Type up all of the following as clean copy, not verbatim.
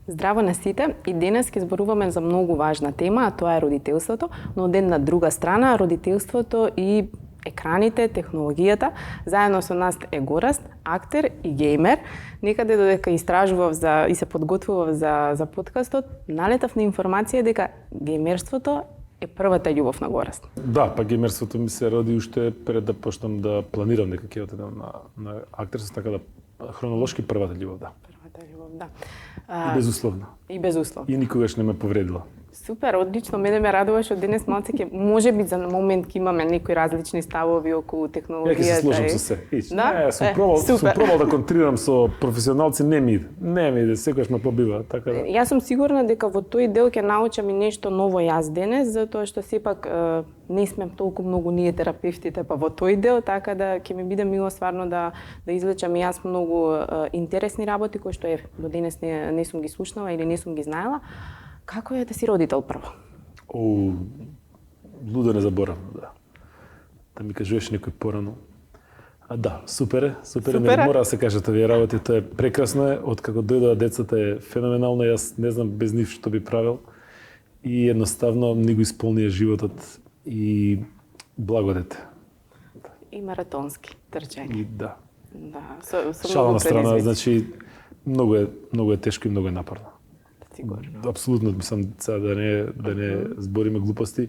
Здраво на сите, и денес ќе зборуваме за многу важна тема, а тоа е родителството, но од една друга страна, родителството и екраните, технологијата. Заедно со нас е Гораст, актер и геймер. Некаде додека истражував и се подготвував за подкастот, налетав на информација дека геймерството е првата љубов на Гораст. Да, па геймерството ми се роди уште пред да почнам да планирам дека ќе отидам на актерство, така да хронолошки првата љубов, да. Првата љубов, да. И безусловно. И безусловно. И никогаш не ме повредила. Супер, одлично. Мене ме радуваш од денес малце ќе можеби за момент ќе имаме некои различни ставови околу технологијата. Ја ќе се сложам со се. Да? Не, сум пробал да контрирам со професионалци, не ми иде, секогаш ме побива, така да. Јас сум сигурна дека во тој дел ќе научам и нешто ново јас денес, затоа што сепак не сме толку многу ние терапевтите па во тој дел, така да ќе ми биде мило стварно да извлечам и јас многу интересни работи кои што до денес не сум ги слушнала или не сум ги знаела. Како е да си родител прво? Лудо незаборавно, да. Да ми кажуваш некој порано. Да, супер е. Не мора да се кажат овие работи, тоа е прекрасно е. Откако дојдоа децата е феноменално, јас не знам без нив што би правил. И едноставно ни го исполнија животот и благодете. И маратонски трчање. И да. Да, со шала на страна, значи многу е тешко и многу е напорно. Сигурно. Апсолутно, мислам, сега да не збориме глупости.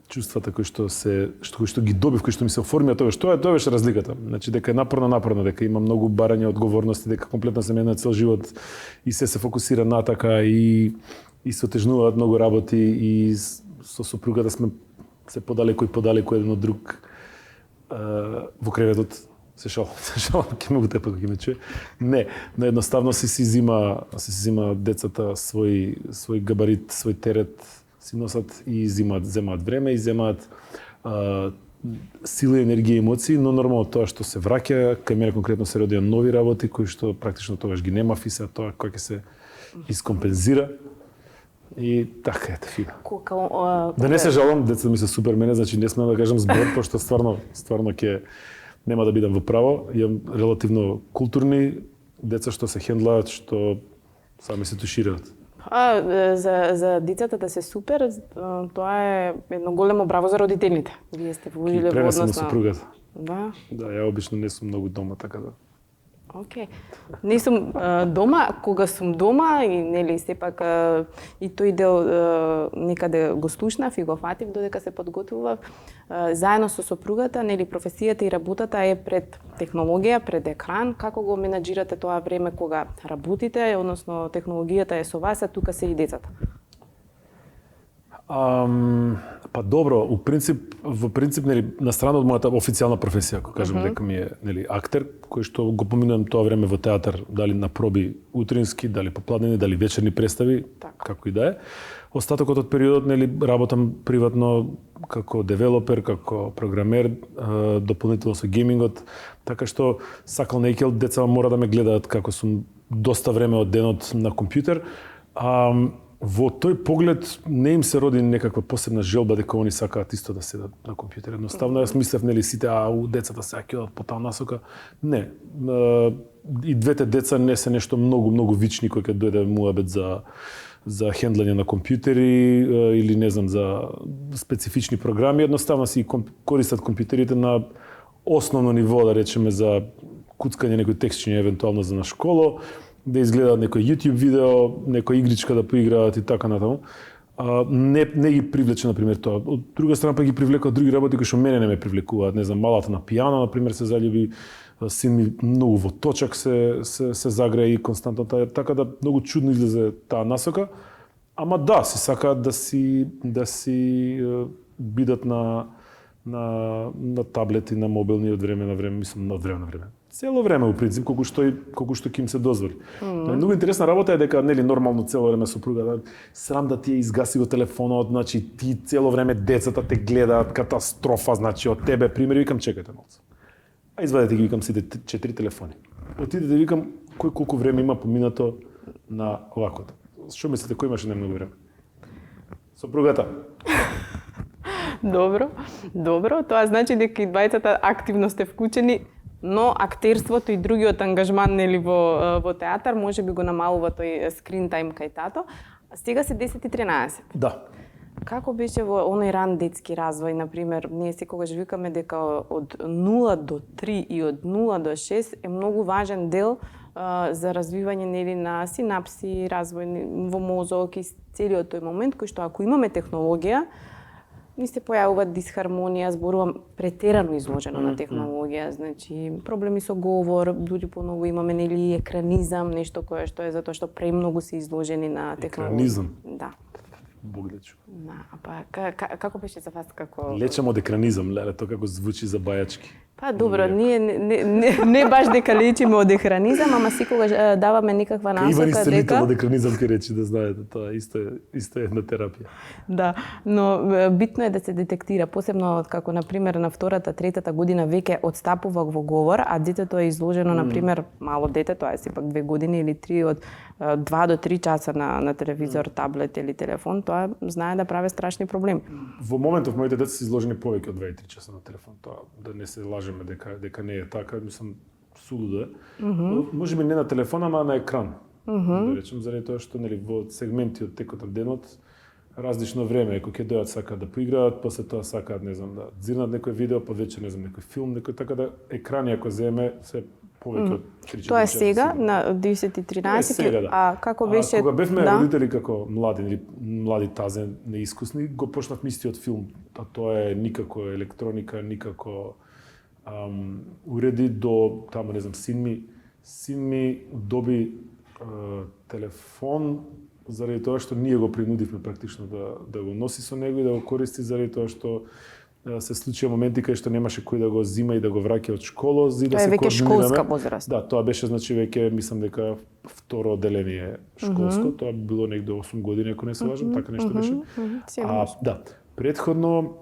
Чувствата кои што ги добив, кои што ми се оформија тоа беше разликата. Значи дека е напорно, дека има многу барања, одговорности, дека комплетна семејна цел живот и се фокусира на така и се отежнуваат многу работи и со сопругата сме се подалеку еден од друг во креветот. Се шалам, ќе ме го тепа кога ќе ме чуе. Не, но едноставно си зима децата свој габарит, свој терет, си носат и земаат време и земаат сила, енергија и емоции, но нормално тоа што се враќа, кај мене конкретно се родија нови работи кои што практично тогаш ги нема и се тоа кој ќе се искомпензира. И така ете фина. Да не се жалам, децата ми се супер мене, значи не смеам да кажам збор, пошто стварно ќе нема да бидам во право, имам релативно културни деца што се хендлаат, што сами се тушираат. За децата да се супер, тоа е едно големо браво за родителите. Вие сте вложиле во однос на супругата. Да. Да, ја обично не сум многу дома, така да. Океј. Не сум дома, кога сум дома и нели сепак и тој дел некаде го слушнав и го фатив додека се подготвував. Заедно со сопругата, нели професијата и работата е пред технологија, пред екран. Како го менаџирате тоа време кога работите, односно технологијата е со вас, а тука се и децата? Па добро, во принцип нели на страна од мојата официјална професија, ако кажам дека ми е нели актер, кој што го поминувам тоа време во театар, дали на проби утрински, дали попладнени, дали вечерни представи, како и да е. Остатокот од периодот нели работам приватно како девелопер, како програмер, дополнително со геймингот, така што сакал нејкел деца мора да ме гледаат како сум доста време од денот на компјутер. Во тој поглед не им се роди некаква посебна желба дека они сакаат исто да седат на компјутер. Едноставно јас мислев нели сите децата се ќе по таа насока. Не. И двете деца не се нешто многу вични кои ќе дојде муабет за хендлање на компјутери или не знам за специфични програми, едноставно си користат компјутерите на основно ниво, да речеме за куцкање некои текстчиња евентуално за на школо, да изгледаат некој YouTube видео, некоја игричка да поиграат и така натаму. Не ги привлече, например, тоа. Од друга страна па ги привлекуваат други работи кои што мене не ме привлекуваат. Не знам, малата на пијано, например, се заљуби, син ми многу во точак се загреа и константно, така да многу чудно излезе таа насока. Ама да, си сакаат да си бидат на таблети, на мобилни од време на време, мислам од време на време. Цело време, во принцип, колку што ќе им се дозволи. Многу интересна работа е дека нели нормално цело време сопруга срам да ти ја изгаси го телефонот, значи ти цело време децата те гледаат, катастрофа, значи од тебе примери, викам чекајте малку. Извадете ги, викам сите 4 телефони. Отидете, викам кој колку време има поминато на оваквото. што мислите, кој имаше најмногу време? Сопругата. Добро, тоа значи дека и двајцата активно сте вклучени, но актерството и другиот ангажман нели во театар можеби го намалува тој скрин тајм кај тато. Сега се 10:13. Да. Како беше во оној ран детски развој, на пример, ние секогаш викаме дека од 0 до 3 и од 0 до 6 е многу важен дел за развивање нели на синапси, развој во мозок и целиот тој момент кој што ако имаме технологија, ни се појавува дисхармонија, зборувам претерано изложено на технологија, значи проблеми со говор, дури поново имаме нели екранизам, нешто кое што е затоа што премногу се изложени на технологија. Екранизам? Да. Бог да чу. Како беше за вас како... Лечам од екранизам, леле, тоа како звучи за бајачки. Па добро, ние не баш дека лечиме од екранизам, ама секогаш даваме некаква насока дека... Иван исцелител од екранизам ке речи, да знаете, тоа исто е една терапија. Да, но битно е да се детектира, посебно како на пример на втората, третата година веќе отстапува во говор, а детето е изложено на пример мало дете, тоа е сепак 2 години или 3 од 2 до 3 часа на телевизор, таблет или телефон, тоа знае да прави страшни проблеми. Во моментов моите деца се изложени повеќе од 2-3 часа на телефон, тоа да не се лажеме дека не е така, мислам сулудо е. Можеби не на телефон, ама на екран. Да речем, заради тоа што нели во сегменти од текот на денот различно време, кога ќе дојат сакаат да поиграат, после тоа сакаат, не знам, да зирнат некој видео, па вечер не знам некој филм, некој така да екрани ако земе се повеќе од 3-4 часа. Тоа е сега на 10:13, да. А како беше? Кога бевме родители како млади тазе, неискусни, го почнавме истиот филм. Тоа е никако електроника, никако уреди до таму, не знам, син ми доби телефон заради тоа што ние го принудивме практично да го носи со него и да го користи, заради тоа што се случија моменти кај што немаше кој да го зима и да го враќа од школа, за да се координираме. Тоа е веќе школска возраст. Да, тоа беше значи веќе мислам дека второ одделение школско, тоа било негде 8 години ако не се лажам, така нешто беше. Да, претходно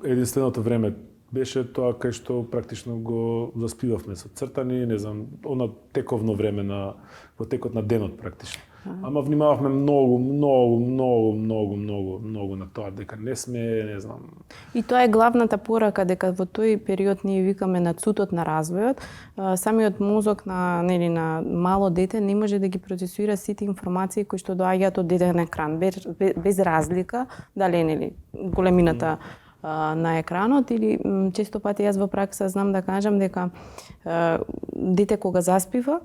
единственото време беше тоа кај што практично го заспивавме со цртани, не знам, она тековно време во текот на денот практично. Ама внимававме многу на тоа дека не сме, не знам. И тоа е главната порака дека во тој период ние викаме на цутот на развојот, самиот мозок на мало дете не може да ги процесуира сите информации кои што доаѓаат од деден екран без разлика дали големината на екранот или често пати јас во пракса знам да кажам дека дете кога заспива,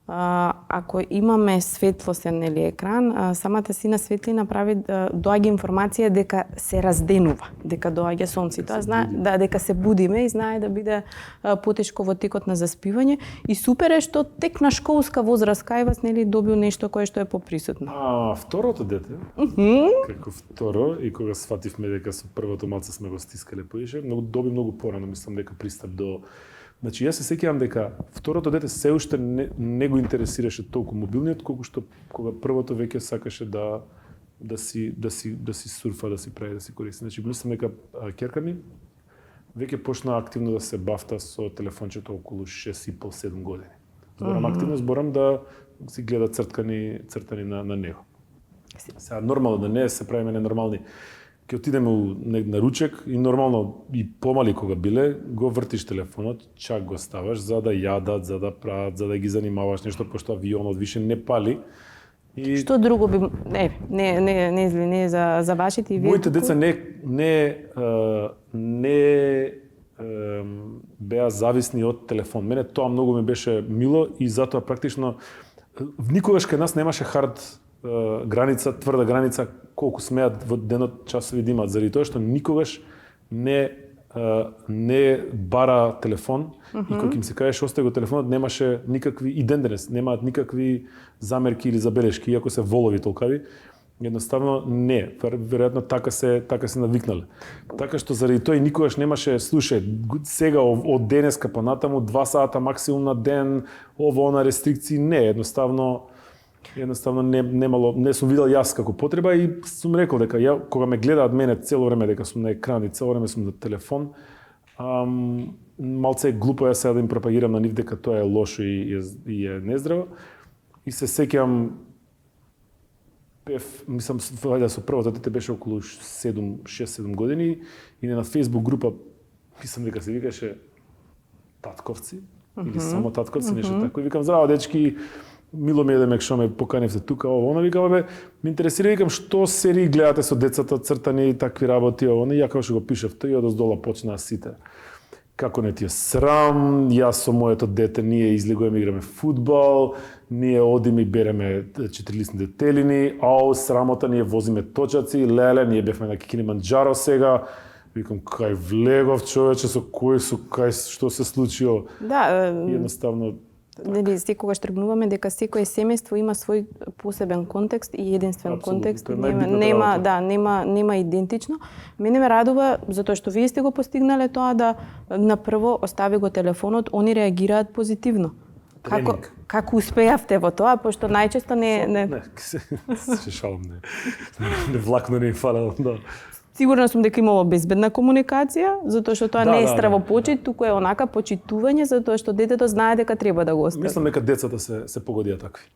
ако имаме светлосен екран, самата сина светлина прави доаѓа информација дека се разденува, дека доаѓа сонце. Тоа знае дека се будиме и знае да биде потешко во текот на заспивање и супер е што тек на школска возраст кај вас добил нешто кое што е поприсутно. Второто дете, како второ и кога сфативме дека со првото малце сме го стискале поише, доби многу порано, мислам дека пристап до... Значи, јас се сеќавам дека второто дете се уште не го интересираше толку мобилниот, колку што кога првото веќе сакаше да си сурфа, да си прави, да си користи. Значи, мислам дека ќерка ми веќе почна активно да се бафта со телефончето околу 6,5-7 години. Зборам да си гледа цртани на него. Сега нормално да не се правиме ненормални. Ке отидеме на ручек и нормално и помали кога биле, го вртиш телефонот, чак го ставаш за да јадат, за да прават, за да ги занимаваш нешто, пошто авионот више не пали. И... Што друго би не за вашите и вие? Моите деца не беа зависни од телефон. Мене тоа многу ми беше мило и затоа практично никогаш кај нас немаше хард граница, тврда граница, колку смеат во денот часови да имаат, заради тоа што никогаш не бара телефон и кога им се кажеше остави го телефонот, немаше никакви и ден денес, немаат никакви замерки или забелешки, иако се волови толкави, едноставно не, веројатно така се навикнале. Така што заради тоа и никогаш немаше, слушај, сега од денеска па натаму 2 сата максимум на ден, она рестрикции, не, едноставно не сум видел јас како потреба и сум рекол дека кога ме гледаат мене цело време дека сум на екран и цело време сум на телефон, малце е глупо јас сега да им пропагирам на нив дека тоа е лошо и е нездраво. И се сеќавам мислам, со првото дете беше околу 6-7 години и на Facebook група писам дека се викаше татковци или само татковци, нешто тако. И викам, здраво дечки, мило ми е дека што ме поканивте тука, ово, викам, ме интересира, викам, што серии гледате со децата, цртани и такви работи, ово, и ја како што го пишев, тој одоздола почнаа сите. Како не ти е срам, јас со моето дете, ние излегуваме, играме фудбал, ние одиме и береме 4-листните телини, срамота, ние возиме точаци, леле, ние бевме на Килиманџаро сега. Викам, кај влегов човече, со кај, што се случило. Да, едноставно... Нели, секогаш тргнуваме дека секое семејство има свој посебен контекст и единствен контекст. Нема идентично. Мене ме радува затоа што вие сте го постигнале тоа да на прво остави го телефонот, они реагираат позитивно. Како успеавте во тоа, пошто најчесто не се шалам, не влакно не фалало, да. Сигурна сум дека имало безбедна комуникација, затоа што тоа не е стравопочит, туку е онака почитување, затоа што детето знае дека треба да го остави. Мислам дека децата се погодија такви.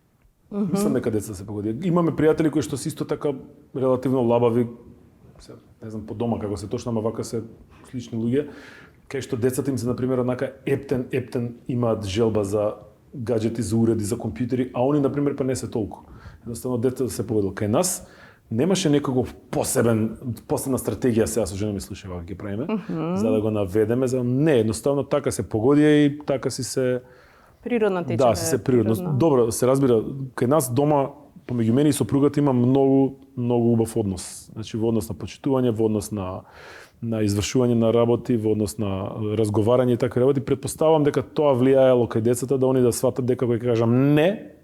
Мислам дека децата се погодија. Имаме пријатели кои што се исто така релативно лабави, не знам по дома како се точно, ама вака се слични луѓе, кај што децата им се на пример онака ептен имаат желба за гаджети, за уреди, за компјутери, а они на пример па не се толку. Едноставно детето се погодило. Кај нас немаше некого посебна стратегија, сега со жена ми слуша вака ги правиме, за да го наведеме, не, едноставно така се погодија и така си се природно тече. Да, се природно. Добро, се разбира, кај нас дома помеѓу мене и сопругата има многу убав однос. Значи во однос на почитување, во однос на извршување на работи, во однос на разговарање и такви работи. Претпоставам дека тоа влијаело кај децата да они да сватат дека кога кажам не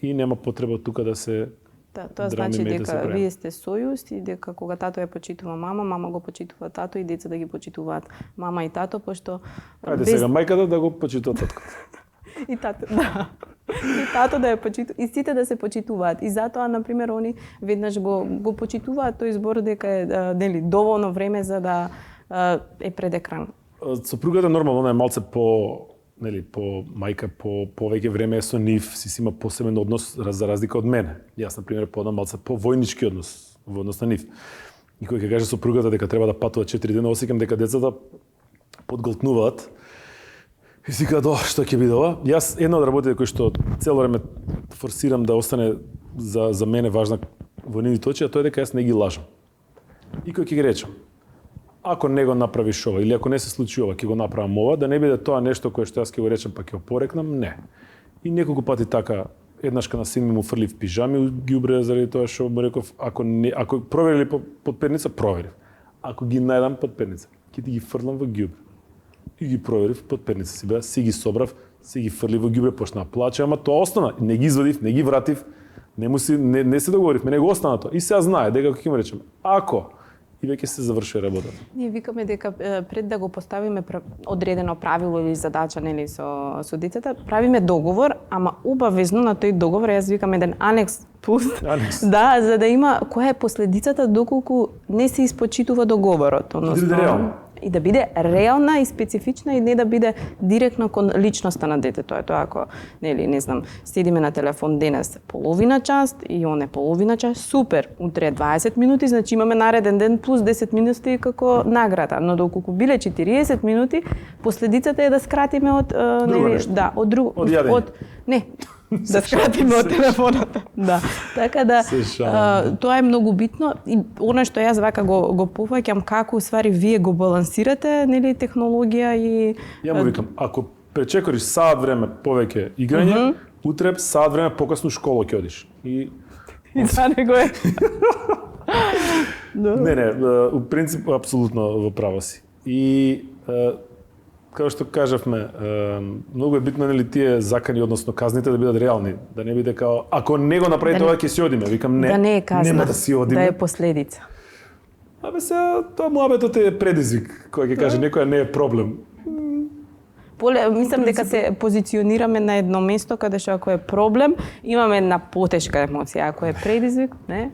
и нема потреба тука да се тоа значи дека вие сте сојуз и дека кога тато ја почитува мама го почитува тато и деца да ги почитуваат мама и тато, пошто сега мајката да го почитува татко. И тато, да. И тато да ја почитува, и сите да се почитуваат. И затоа, на пример, они веднаш го почитуваат тој збор дека е нели доволно време за да е пред екран. Сопругата нормално она е малце по мајка, повеќе време е со нив, си има посебен однос за разлика од мене. Јас, на пример, подам малце по војнички однос во однос на нив. И кој ќе каже сопругата дека треба да патува 4 дена, осеќам дека децата подголтнуваат и си кажат, што ќе биде ова? Јас една од работите кои што цело време форсирам да остане за мене важна во нивните очи, тоа е дека јас не ги лажам. И кој ќе ги речам, ако не го направиш ова или ако не се случи ова, ќе го направам ова, да не биде тоа нешто кое што јас ќе го речам па ќе го порекнам, не. И неколку пати така, еднашка на син ми му фрлив пижами у ѓубре заради тоа што му реков, ако проверили под перница, проверив. Ако ги најдам под перница, ќе ти ги фрлам во ѓубре. И ги проверив под перница си ги собрав, си ги фрлив во ѓубре, почна да плаче, ама тоа остана. Не ги извадив, не ги вратив, не се договоривме, не го остана тоа. И сега знае дека ќе му речеме, ако и веќе се завршува работата. Ние викаме дека пред да го поставиме одредено правило или задача нели со децата, правиме договор, ама обавезно на тој договор јас викам еден анекс плюс. Да, за да има која е последицата доколку не се испочитува договорот, односно и да биде реална и специфична и не да биде директно кон личноста на детето. Тоа ако нели не знам, седиме на телефон денес половина час и оне половина час, супер. Утре 20 минути, значи имаме нареден ден плюс 10 минути како награда, но доколку биле 40 минути, последицата е да скратиме од да скратиме од телефонот. Да. Така да тоа е многу битно и она што јас вака го пофаќам како уствари вие го балансирате, нели технологија и ја му викам, ако пречекориш саат време повеќе играње, утре саат време покасно школа ќе одиш. И за него е. Не, у принцип апсолутно во право си. И како што кажавме, многу е битно нели тие закани, односно казните да бидат реални, да не биде као ако не го направи тоа ќе си одиме. Викам не, да не е казна, нема да си одиме. Да е последица. Сега тоа муабетот е предизвик, кој ќе каже некоја не е проблем. Мислам дека се позиционираме на едно место каде што ако е проблем, имаме една потешка емоција, ако е предизвик, не?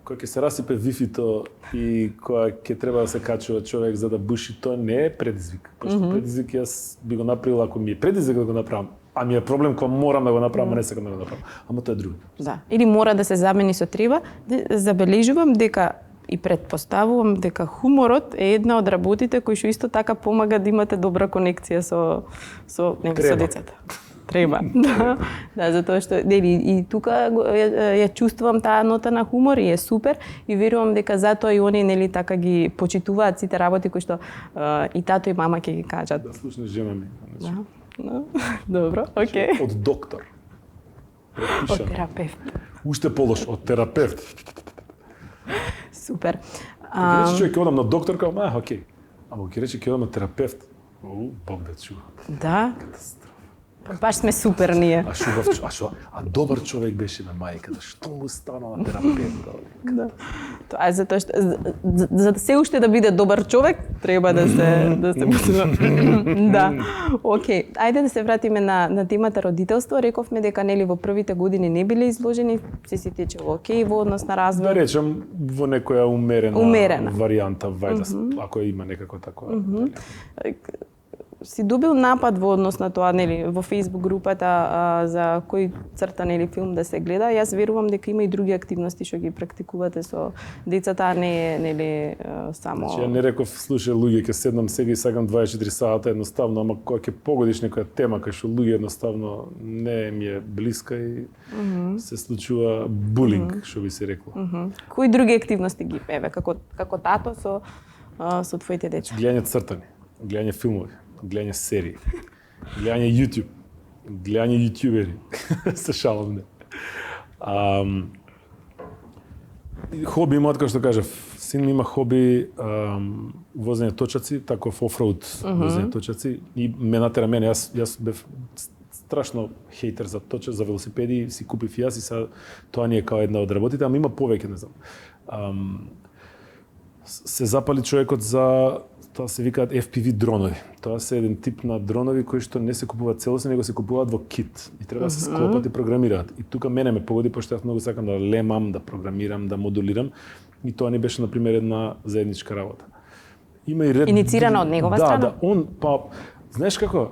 Кој ќе се расипе вифито и која ќе треба да се качува човек за да буши, тоа не е предизвик. Пошто предизвик јас би го направил, ако ми е предизвик да го направам, а ми е проблем кога морам да го направам, а не сакам да го направам. Ама тоа е друго. Да. Или мора да се замени со треба. Забележувам дека и предпоставувам дека хуморот е една од работите кои што исто така помага да имате добра конекција со децата. Треба. Да, затоа што и тука ја чувствувам таа нота на хумор и е супер и верувам дека затоа и они така ги почитуваат сите работи кои што и тато и мама ќе ги кажат. Да слушнеш жена ми. Добро, окей. Од доктор. Од терапевт. Уште полош, од терапевт. Супер. Ќе рече човек ќе одам на доктор, као, окей. Ама ќе рече ќе одам на терапевт. Бог да чува. Да. Баш сме супер ние. А добар човек беше на мајката. Што му стана на терапевт? Да. Тоа е затоа што за се уште да биде добар човек, треба да се Да. Океј, ајде да се вратиме на темата родителство. Рековме дека нели во првите години не биле изложени, се течело океј во однос на развој. Да речем во некоја умерена варијанта, вајда, ако има некако такова. Си добил напад во однос на тоа, нели, во Facebook групата за кој црта нели филм да се гледа. Јас верувам дека има и други активности што ги практикувате со децата, а не е нели само. Значи ја не реков, слушај луѓе, ќе седнам сега и сакам 24 сата едноставно, ама кога ќе погодиш некоја тема кај што луѓе едноставно не ми е блиска и се случува булинг, што би се рекло. Кои други активности ги еве како тато со твоите дечки? Гледање цртани, гледање филмови, гледање серии, гледање YouTube, гледање јутјубери. Се шалам, не. Хоби имаат, како што кажав, син ми има хоби возење точаци, таков офроуд возење точаци и ме натера мене, јас бев страшно хейтер за точац, за велосипеди, си купив јас и сега тоа ни е као една од работите, ама има повеќе, не знам. Се запали човекот за тоа се викаат FPV дронови. Тоа се еден тип на дронови кои што не се купуваат целосно, него се купуваат во кит и треба да се склопат и програмираат. И тука мене ме погоди, пошто јас многу сакам да лемам, да програмирам, да модулирам и тоа не беше на пример една заедничка работа. Има и ред иницирана од негова страна. Да, он знаеш како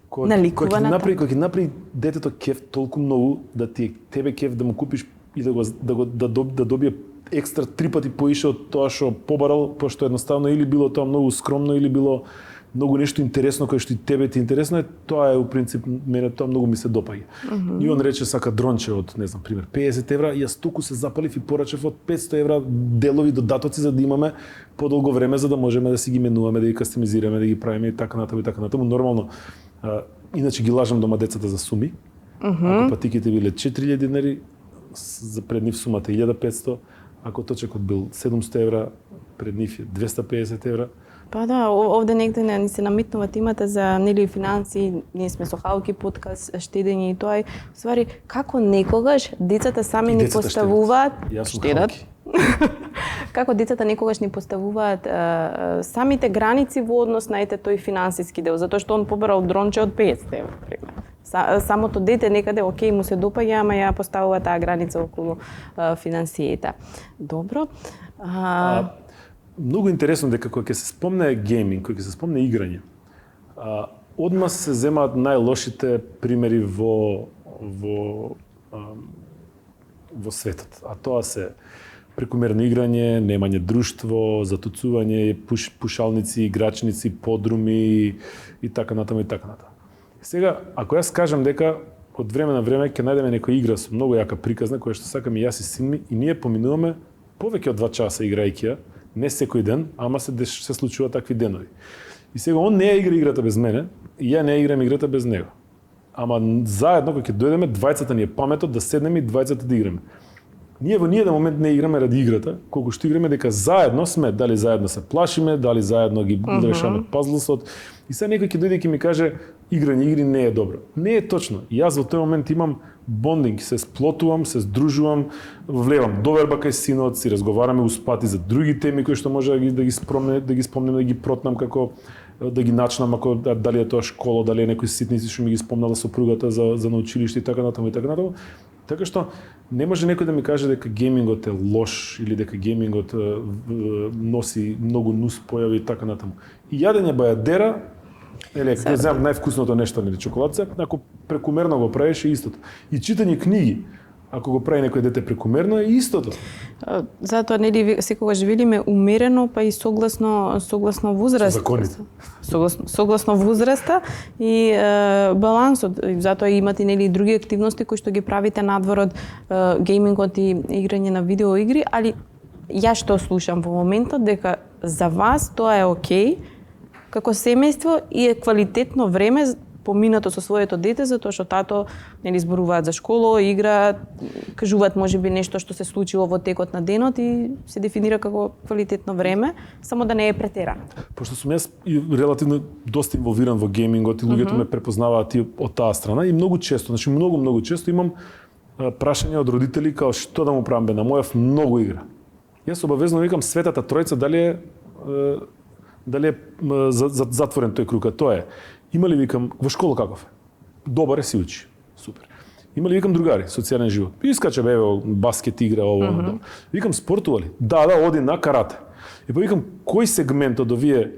кога ќе направи детето кеф толку многу да тебе кеф да му купиш и да добие екстра 3 пати поише од тоа што побарал, пошто едноставно или било тоа многу скромно или било многу нешто интересно кое што и тебе ти интересно, тоа е у принцип мене тоа многу ми се допаѓа. И он рече сака дронче од, не знам, пример 50 евра, јас туку се запалив и порачав од 500 евра делови додатоци за да имаме подолго време за да можеме да си ги менуваме, да ги кастомизираме, да ги правиме и така натаму и така натаму. Нормално, иначе ги лажам дома децата за суми. Ако патиките биле 4000 денари, за пред нив сумата 1500, ако точекот бил 700 евра, пред нив е 250 евра. Па да, овде негде ни се намитнува темата за нели финанси, ние сме со Халки подкаст, штедење и тоа е. Ствари, како некогаш децата сами ни поставуваат штедат. Како децата некогаш ни поставуваат самите граници во однос на тој финансиски дел, затоа што он побарал дронче од 500 евра, пример. Самото дете некаде, окей, му се допаѓа, ама ја поставува таа граница околу финансијата. Добро. Многу интересно дека кога ќе се спомне гейминг, кога ќе се спомне играње, одма се земаат најлошите примери во светот. А тоа се прекомерно играње, немање друштво, затуцување, пушалници, играчници, подруми и така натаму и така натаму. Сега, ако јас кажам дека од време на време ќе најдеме некоја игра со многу јака приказна која што сакаме јас и син ми и ние поминуваме повеќе од 2 часа играјќи ја, не секој ден, ама се случува такви денови. И сега он не ја игра играта без мене и ја не ја играм играта без него. Ама заедно кога ќе дојдеме, двајцата ни е паметот да седнеме и двајцата да играме. Ние во ниеден момент не играме ради играта, колку што играме дека заедно сме, дали заедно се плашиме, дали заедно ги решаваме пазлсот. И сега некој ќе дојде и ќе ми каже играње игри не е добро. Не е точно. И јас во тој момент имам бондинг, се сплотувам, се здружувам, влевам доверба кај синот, си разговараме успати за други теми кои што може да ги спомнем, да ги протнам како да ги начнам, ако дали е тоа школа, дали е некои ситници што ми ги спомнала сопругата за на училиште и така натаму и така натаму. Така што не може некој да ми каже дека геймингот е лош или дека геймингот носи многу нус појави и така натаму. И јадење бајадера Нели, ќе земам највкусното нешто, нели, чоколадце, ако прекумерно го правиш е истото. И читање книги, ако го прави некој дете прекумерно, е истото. Затоа нели секогаш велиме умерено, па и согласно возраст. Законите. Согласно возраста и балансот. Затоа имате нели и други активности кои што ги правите надвор од геймингот и играње на видеоигри, али ја што слушам во моментот дека за вас тоа е окей како семејство и е квалитетно време поминато со своето дете, затоа што тато нели зборуваат за школа, играат, кажуваат можеби нешто што се случило во текот на денот и се дефинира како квалитетно време, само да не е претерано. Пошто сум јас и релативно доста инволвиран во геймингот и луѓето ме препознаваат и од таа страна и многу често, значи многу често имам прашања од родители као што да му правам бе, на мојов многу игра. Јас обавезно викам светата тројца дали е затворен тој круг, а тоа е. Има ли, викам, во школа каков е? Добар е, си учи. Супер. Има ли, викам, другари, социјален живот? Искача бе, баскет игра, ово, Викам, спортува ли? Да, оди на карате. И па викам, кој сегмент од овие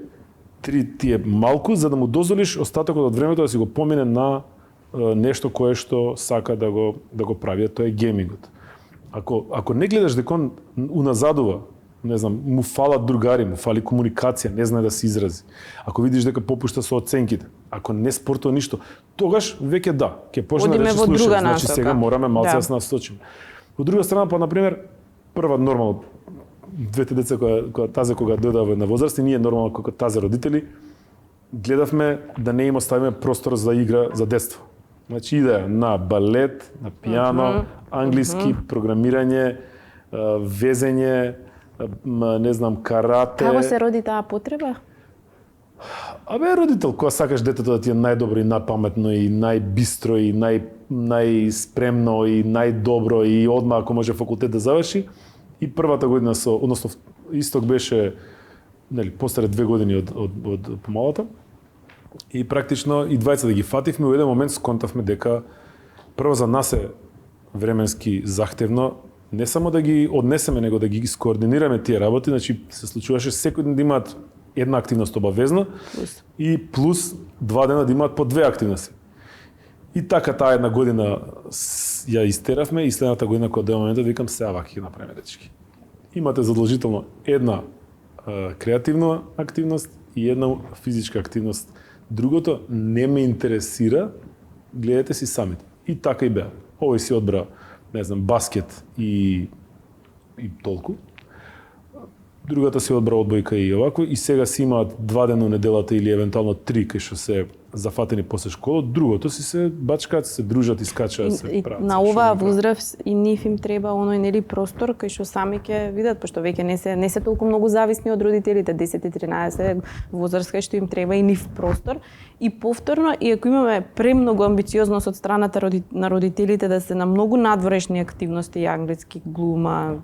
три ти е малку, за да му дозволиш остатокот од времето да си го помине на нешто кое што сака да го прави, тоа е геймингот. Ако не гледаш дека он уназадува, не знам, му фалат другари, му фали комуникација, не знае да се изрази. Ако видиш дека попушта со оценките, ако не спортува ништо, тогаш веќе да, ќе почне да рече слушај, значи сега мораме малце да се насочиме. Од друга страна, па например, прва нормално двете деца кога дојдоа на возраст и ние нормално кога тазе родители гледавме да не им оставиме простор за игра за детство. Значи идеја на балет, на пијано, англиски, програмирање, везење, не знам, карате. Како се роди таа потреба? Абе, родител, кога сакаш детето да ти е најдобро и најпаметно и најбистро и најспремно и најдобро и одма ако може факултет да заврши, и првата година односно исток беше нели постаре 2 години од помалата. И практично и двајца да ги фативме, во еден момент сконтавме дека прво за нас е временски захтевно не само да ги однесеме, него да ги скоординираме тие работи, значи се случуваше секој ден да имаат една активност обавезна и плюс 2 дена да имаат по 2 активности. И така таа една година ја истеравме и следната година кога дојде моментот викам сега вака ќе направиме дечки. Имате задолжително една креативна активност и една физичка активност. Другото не ме интересира, гледате си самите. И така и беа. Овој си одбра, не знам, баскет и толку. Другата си одбра одбојка и овако, и сега си имаат 2 дена неделата или евентуално 3 кај што се зафатени после школа, другото си се бачкаат, се дружат и скачаат, се прават. На оваа возраст и нив им треба оној нели простор кај што сами ќе видат, пошто веќе не се толку многу зависни од родителите, 10-13 возраст кај што им треба и нив простор. И повторно, и ако имаме премногу амбициозност од страната на родителите да се на многу надворешни активности, англиски, глума,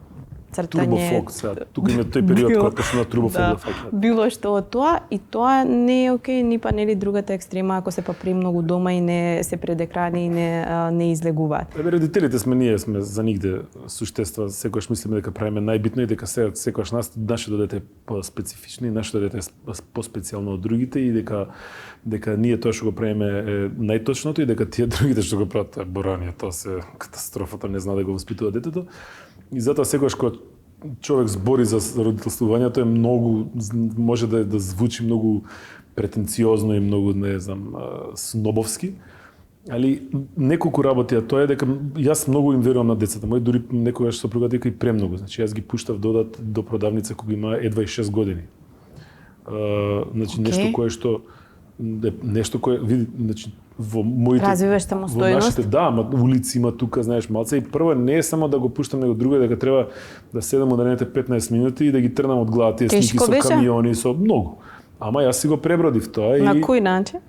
цртање. Турбофок, сега. Тука има тој период кога се на турбофок да фаќаат. Било што од тоа, и тоа не е окей, ни па нели другата екстрема, ако се па премногу дома и не се пред екрани и не излегуваат. Ебе, родителите ние сме за нигде суштества, секогаш мислиме дека правиме најбитно и дека секогаш нашето дете е по-специфично и нашето дете е по-специјално од другите и дека ние тоа што го правиме е најточното и дека тие другите што го прават е борание, тоа се катастрофата, не знае да го воспитува детето. И затоа секогаш кога човек збори за родителствувањето е многу, може да звучи многу претенциозно и многу, не знам, снобовски, али неколку работи, а тоа е дека јас многу им верувам на децата мои, дури некогаш сопругата и премногу. Значи јас ги пуштав додат до продавница кога има едва и 6 години. Значи нешто кое види, значи во моите развиваш самостојност. Да, улици има тука, знаеш, малце и прво не е само да го пуштам него друго, дека треба да седам одредените 15 минути и да ги трнам од глава тие слики со камиони, со многу. Ама јас си го пребродив тоа и на кој начин?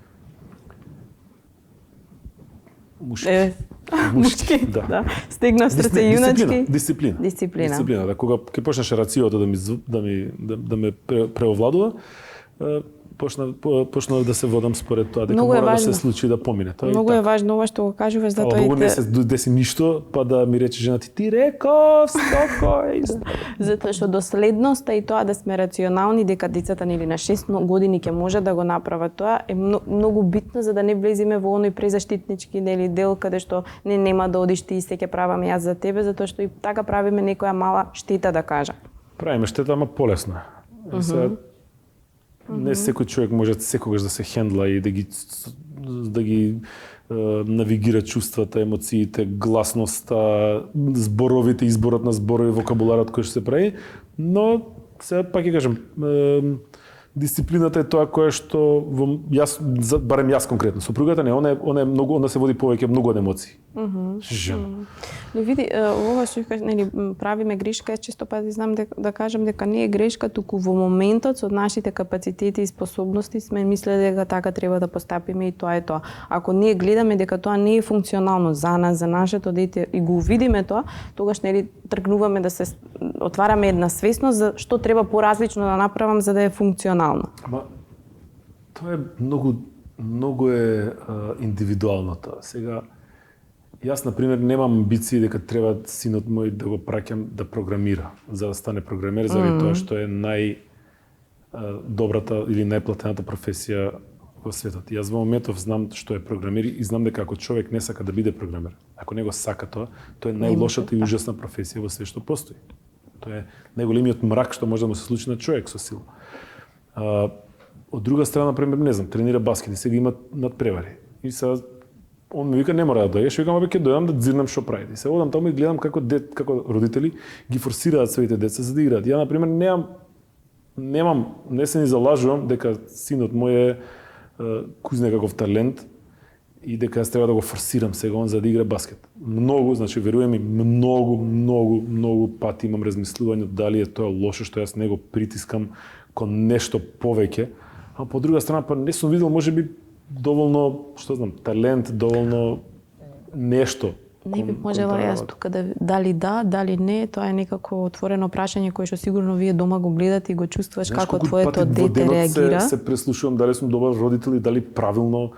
Мушки, да. Стегнав срце јуначки. Дисциплина. Да, кога ќе почнеше рациото да ме преовладува, почнав да се водам според тоа, дека Многу е мора да важно. се случи да помине. Тоа Многу е е важно ова што го кажуваш, затоа Богу не се деси ништо, па да ми рече жена ти реков, спокој. затоа што доследноста и тоа да сме рационални дека децата нели на 6 години ќе можат да го направат тоа е многу битно за да не влеземе во оној презаштитнички нели дел каде што нема да одиш ти и се ќе правам јас за тебе, затоа што и така правиме некоја мала штета да кажа. Правиме штета, ама полесно. Не секој човек може секогаш да се хендла и да ги навигира чувствата, емоциите, гласноста, зборовите, изборот на зборови, вокабуларот кој што се прави, но сега пак ќе кажам, дисциплината е тоа кое што барем јас конкретно, сопругата не, она е многу, она се води повеќе многу од емоции. Жена. Но види, ова што кажа, нели правиме грешка, јас често пати знам да кажам дека не е грешка, туку во моментот со нашите капацитети и способности сме мислеле дека така треба да постапиме и тоа е тоа. Ако ние гледаме дека тоа не е функционално за нас, за нашето дете и го видиме тоа, тогаш нели тргнуваме да се отвараме една свесност за што треба поразлично да направам за да е функционално. Ама тоа е многу е индивидуално тоа. Сега јас на пример немам амбиции дека треба синот мој да го праќам да програмира, за да стане програмер, заради тоа што е добрата или најплатената професија во светот. Јас во моментов знам што е програмер и знам дека ако човек не сака да биде програмер, ако не го сака тоа е најлошата и ужасна професија во свет што постои. Тоа е најголемиот мрак што може да му се случи на човек со сила. Од друга страна, например, не знам, тренира баскет и сега има надпревари. И сега он ми вика не мора да дојдеш, викам ќе дојдам да дзирнам што прави. И се одам таму и гледам како родители ги форсираат своите деца за да играат. Ја на пример не се ни залажувам дека синот мој е куз некаков талент и дека јас треба да го форсирам сега он за да игра баскет. Многу, значи верувам ми, многу пати имам размислување дали е тоа лошо што јас не го притискам кон нешто повеќе, а по друга страна па не сум видел можеби доволно, што знам, талент, доволно нешто. Не би можела јас тука дали дали не, тоа е некако отворено прашање кое што сигурно вие дома го гледате и го чувствуваш како твоето дете реагира. Се преслушувам дали сум добар родител и дали правилно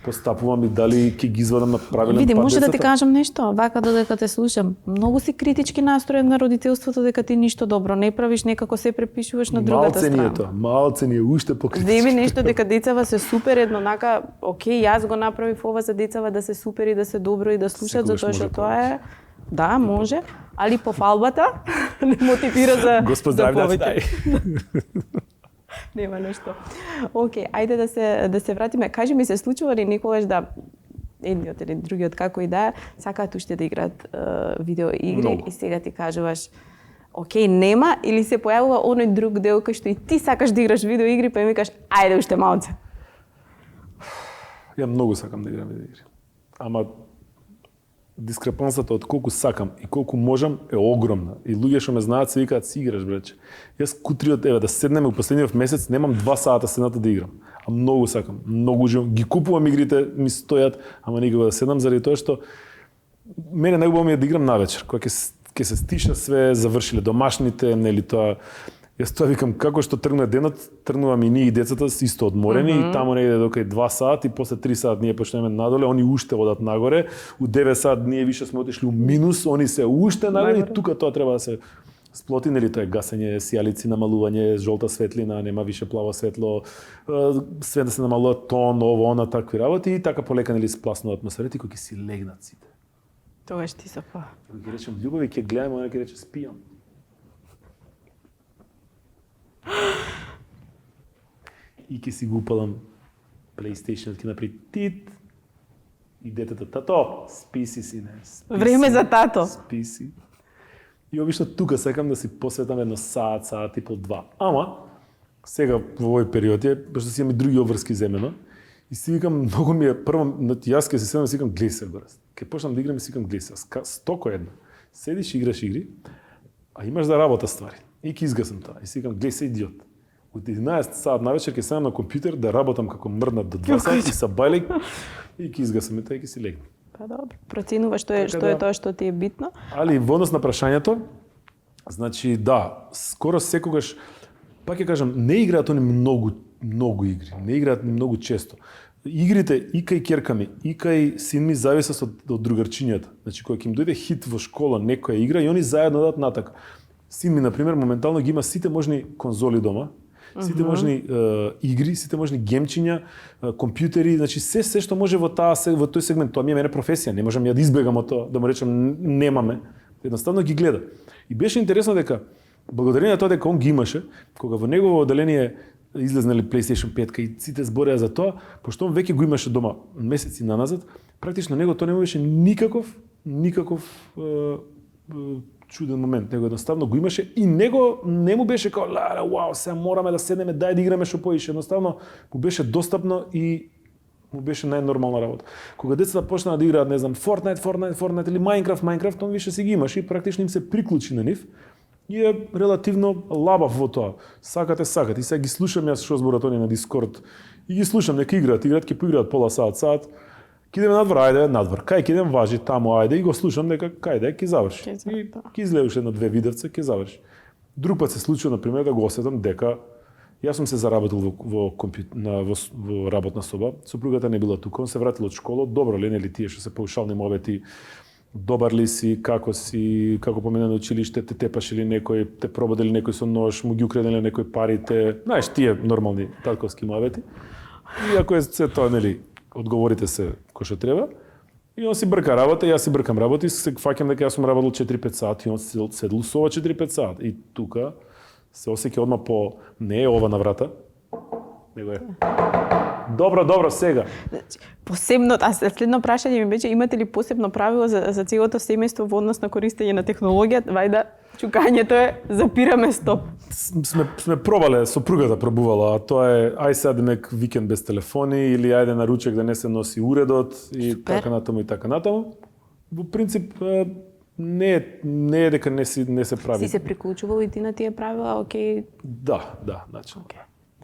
постапувам и дали ќе ги извадам на правилен пат. Види, може да ти кажам нешто, вака додека те слушам. Многу си критички настроен на родителството дека ти ништо добро не правиш, некако се препишуваш на другата страна. Малце ни е уште покритички. Земи нешто дека децава се супер еднонака, окей, јас го направив ова за децава да се супер и да се добро и да слушат, затоа што тоа е да, може, али по фалбата не мотивира за Господ здрави да дај. Нема нешто. Океј, ајде да се вратиме. Кажи ми, се случува ли некогаш да едниот или другиот како и да сакаат уште да играат видео игри и сега ти кажуваш океј, нема, или се појавува оној друг дел кај што и ти сакаш да играш видео игри, па ми кажеш ајде уште малце. Ја многу сакам да играм видео игри. Ама дискрепансата од колку сакам и колку можам е огромна. И луѓе што ме знаат се викаат си играш брече. Јас кутриот да седнеме во последниот месец немам 2 сата седната да играм. А многу сакам, многу уживам. Ги купувам игрите, ми стојат, ама никога да седнам заради тоа што мене најубаво ми е да играм навечер, кога ќе се стиша све, завршиле домашните, нели тоа. Јас тоа викам како што тргне денот, тргнувам и ние и децата исто одморени и таму негде до кај 2 сати, после 3 сати ние почнеме надоле, они уште одат нагоре, у 9 сат ние више сме отишли у минус, они се уште нагоре и тука тоа треба да се сплоти, нели тоа е гасење, сијалици, намалување, жолта светлина, нема више плаво светло, све да се намалува тон, ово, она, такви работи и така полека нели спласнува атмосферата и кога ќе си легнат сите. Тогаш ти се па. Ќе речем љубови, ќе гледаме, она ќе рече спијам. И ќе си го упалам PlayStation, ќе направи тит и детето, тато, спи си сине. Време за тато. Спи си. И обично тука сакам да си посветам едно саат и пол 2. Ама, сега во овој период е, пошто си имам и други обврски земено, и си викам, многу ми е, прво, јас ке се седам и си викам, гледај се, брат. Ке почнам да играм и си викам, гледај се, стоко едно. Седиш, играш игри, а имаш да работа ствари. И ќе изгасам тоа. И си викам, гледај се, идиот. Од 11 саат навечер ќе седам на компјутер да работам како мрднат до 2 сати и са бајлек и ќе изгасам и тоа и ќе си легнам. Па добро, проценува што е тоа што ти е битно. Али во однос на прашањето, значи да, скоро секогаш, пак ќе кажам, не играат они многу многу игри. Не играат ни многу често. Игрите и кај ќерка ми, и кај син ми зависат од другарчињата. Значи кога ќе им дојде хит во школа некоја игра и они заедно дадат натака. Син ми например моментално ги има сите можни конзоли дома. Сите можни игри, сите можни гемчиња, компјутери, значи се што може во тој сегмент. Тоа ми е мене професија, не можам ја да избегам од тоа, да му речам немаме. Едноставно ги гледа. И беше интересно дека благодарение на тоа дека он ги имаше, кога во негово одделение излезнали PlayStation 5 и сите збореа за тоа, пошто он веќе го имаше дома месеци наназад, практично него тоа не беше никаков чуден момент, него едноставно го имаше и него не му беше као вау, сега мораме да седнеме, дај да играме што поише, едноставно му беше достапно и му беше најнормална работа. Кога децата почнаа да играат, не знам, Fortnite или Minecraft, он више си ги имаше и практично им се приклучи на нив и е релативно лабав во тоа. Сакате. И сега ги слушам јас што зборат они на Дискорд и ги слушам, нека играат, ќе поиграат пола саат. Ке идеме надвор. Кај ќе идем важи таму, ајде, и го слушам дека кајде ќе заврши. И ќе излеуше на 2 видевца, ќе заврши. Друг пат се случува, например, да го осетам дека јас сум се заработил во работна соба, сопругата не била тука, он се вратил од школа, добро ли, нели тие што се паушални мовети, добар ли си, како помина на училиште, те тепаш или некој, те прободели некој со нож, му ги украдени некој парите, знаеш, тие нормални татковски мовети. И ако е се тоа, нели, одговорите се кој што треба. И он си брка работа, јас си бркам работа и се фаќам дека јас сум работил 4-5 сати и он седел со ова 4-5 сати. И тука се осеќа одма по не е ова на врата, него е добро сега. Посебно, следно прашање ми беше, имате ли посебно правило за целото семејство во однос на користење на технологија? Вајда, чукањето е запираме стоп. Сме пробале, сопругата пробувала, а тоа е ај сега демек викенд без телефони или ајде на ручек да не се носи уредот и така натаму. Во принцип не е дека не се прави. Си се приклучувал и ти на тие правила, окей? Да, значи.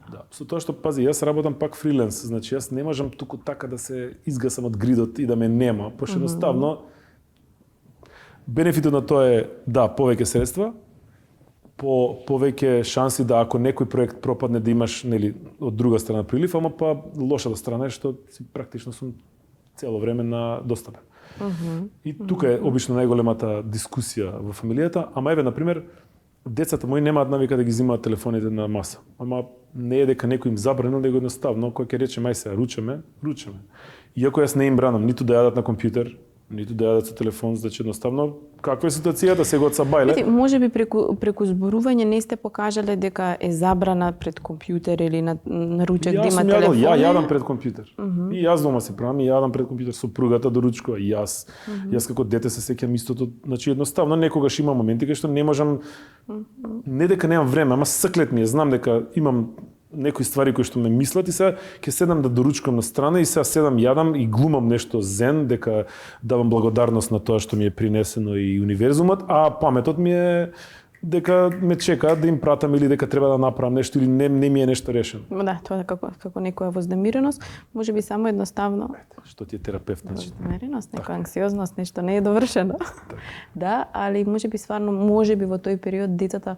Да, со тоа што пази, јас работам пак фриленс, значи јас не можам туку така да се изгасам од гридот и да ме нема, пошто едноставно бенефитот на тоа е повеќе средства, повеќе шанси да ако некој проект пропадне да имаш нели од друга страна прилив, ама па лошата страна е што си практично сум цело време на достапен. И тука е обично најголемата дискусија во фамилијата, ама еве на пример децата мои немаат навика да ги земаат телефоните на маса. Ама не е дека некој им забранил, него едноставно кој ќе рече мај се ручаме. Иако јас не им бранам ниту да јадат на компјутер, ниту да јадат со телефон, значи едноставно каква е ситуацијата сега од сабајле? Можеби преку зборување не сте покажале дека е забрана пред компјутер или на ручек да има телефон. Ја јадам пред компјутер. И јас дома се правам, и јадам пред компјутер, сопругата доручкува, и јас. Јас како дете се сеќам истото, значи едноставно некогаш има моменти кај што не можам, не дека немам време, ама саклет ми е, знам дека имам некои ствари кои што ме мислат и сега ќе седам да доручкам на страна и сега седам, јадам и глумам нешто зен, дека давам благодарност на тоа што ми е принесено и универзумот, а паметот ми е дека ме чека да им пратам или дека треба да направам нешто или не ми е нешто решено. Да, тоа како некоја вознемиреност, можеби само едноставно. Што ти е терапевт, значи. Вознемиреност, некоја анксиозност, нешто не е довршено. Да, али можеби во тој период децата